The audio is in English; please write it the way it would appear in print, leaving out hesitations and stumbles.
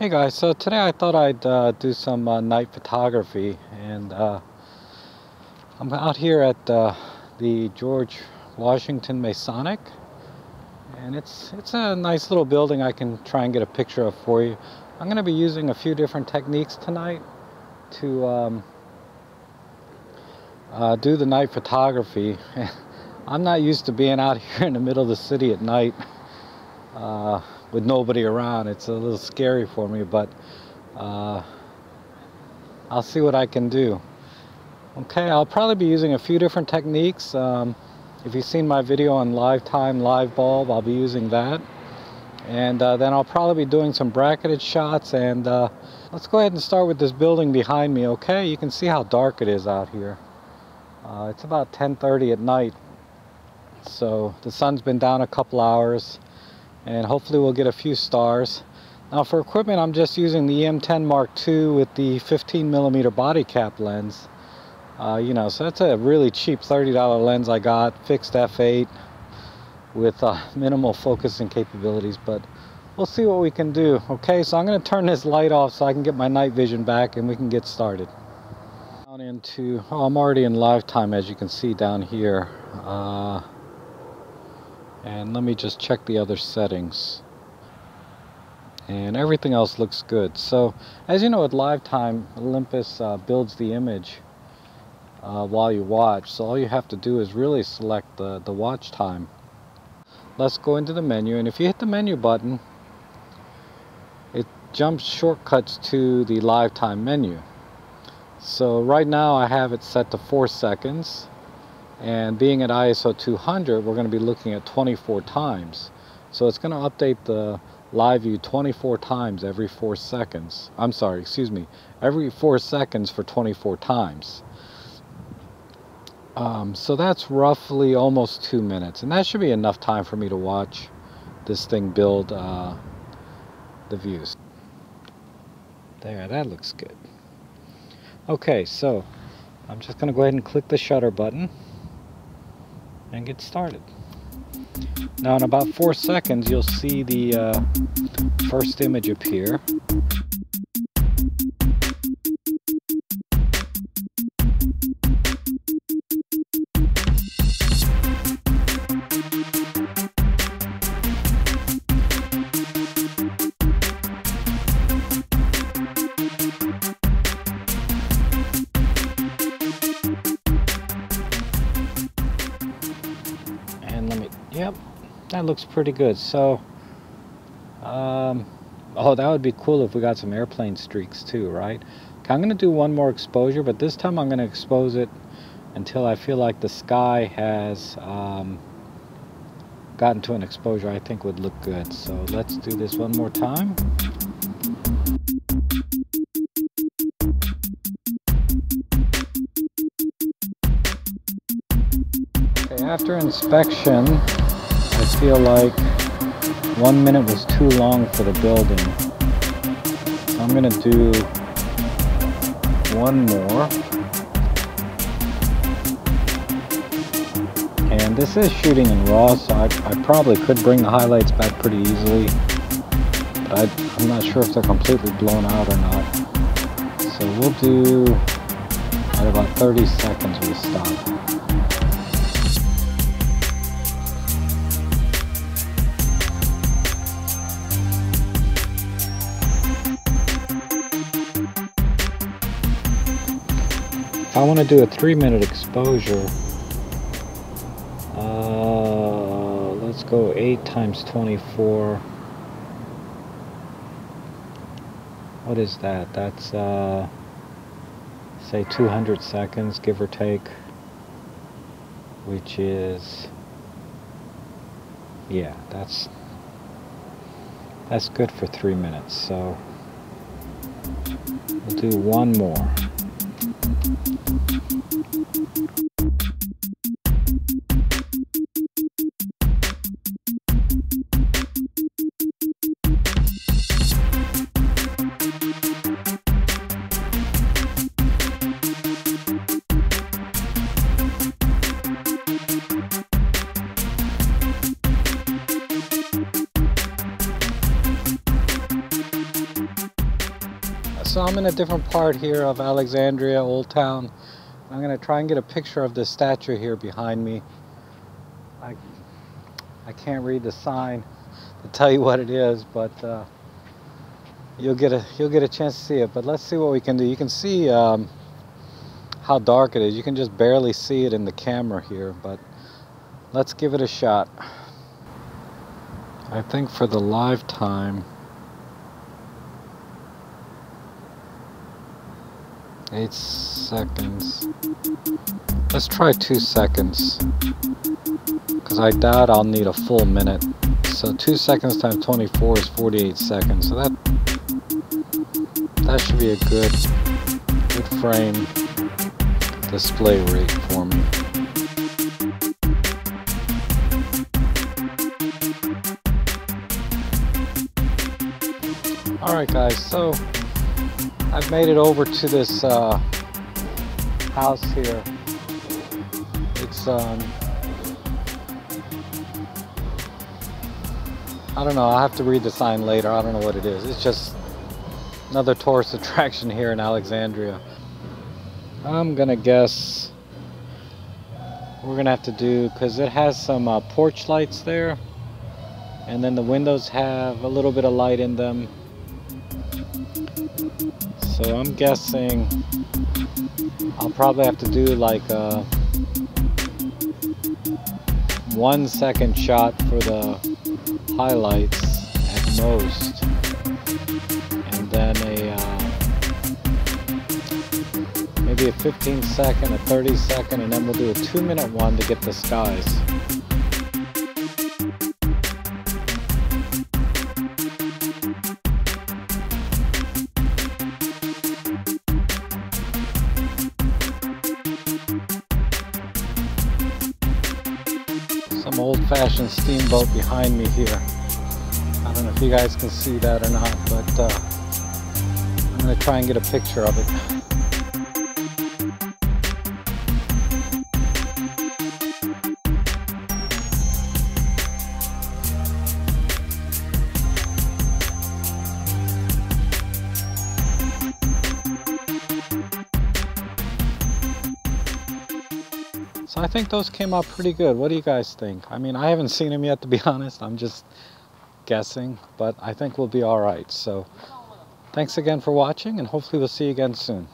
Hey guys, so today I thought I'd do some night photography, and I'm out here at the George Washington Masonic, and it's a nice little building I can try and get a picture of for you. I'm going to be using a few different techniques tonight to do the night photography. I'm not used to being out here in the middle of the city at night with nobody around. It's a little scary for me, but I'll see what I can do. Okay, I'll probably be using a few different techniques. If you've seen my video on live time, live bulb, I'll be using that. And then I'll probably be doing some bracketed shots. And let's go ahead and start with this building behind me, okay? You can see how dark it is out here. It's about 10:30 at night. So the sun's been down a couple hours, and hopefully we'll get a few stars. Now for equipment, I'm just using the E-M10 Mark II with the 15mm body cap lens. So that's a really cheap $30 lens I got, fixed f8 with minimal focusing capabilities, but we'll see what we can do. Okay, so I'm going to turn this light off so I can get my night vision back and we can get started. Down into, I'm already in live time, as you can see down here. And let me just check the other settings. And everything else looks good. So, as you know, with live time, Olympus builds the image while you watch. So all you have to do is really select the watch time. Let's go into the menu, and if you hit the menu button, it jumps shortcuts to the live time menu. So right now I have it set to 4 seconds. And being at ISO 200, we're going to be looking at 24 times. So it's going to update the live view 24 times every 4 seconds. I'm sorry, excuse me, every 4 seconds for 24 times. So that's roughly almost 2 minutes. And that should be enough time for me to watch this thing build the views. There, that looks good. Okay, so I'm just going to go ahead and click the shutter button and get started. Now in about 4 seconds you'll see the first image appear. Yep, that looks pretty good. So, oh, that would be cool if we got some airplane streaks too, right? Okay, I'm going to do one more exposure, but this time I'm going to expose it until I feel like the sky has gotten to an exposure I think would look good. So let's do this one more time. Okay, after inspection, I feel like 1 minute was too long for the building. So I'm going to do one more. And this is shooting in RAW, so I probably could bring the highlights back pretty easily. But I'm not sure if they're completely blown out or not. So we'll do, at about 30 seconds we'll stop. If I want to do a 3-minute exposure, let's go 8 times 24. What is that? That's say 200 seconds, give or take, which is, yeah, that's good for 3 minutes. So we'll do one more. so I'm in a different part here of Alexandria, Old Town. I'm going to try and get a picture of this statue here behind me. I can't read the sign to tell you what it is, but you'll get a chance to see it. But let's see what we can do. You can see how dark it is. You can just barely see it in the camera here, but let's give it a shot. I think for the live time, 8 seconds. Let's try 2 seconds, because I doubt I'll need a full minute. So 2 seconds times 24 is 48 seconds. So that should be a good frame display rate for me. Alright guys, so I've made it over to this house here. It's I don't know, I'll have to read the sign later. I don't know what it is. It's just another tourist attraction here in Alexandria. I'm gonna guess we're gonna have to do, because it has some porch lights there, and then the windows have a little bit of light in them. So I'm guessing I'll probably have to do like a 1 second shot for the highlights at most, and then maybe a 15 second, a 30 second, and then we'll do a 2-minute one to get the skies. Some old-fashioned steamboat behind me here. I don't know if you guys can see that or not, but I'm going to try and get a picture of it. So I think those came out pretty good. What do you guys think? I mean, I haven't seen them yet, to be honest. I'm just guessing, but I think we'll be all right. So thanks again for watching, and hopefully we'll see you again soon.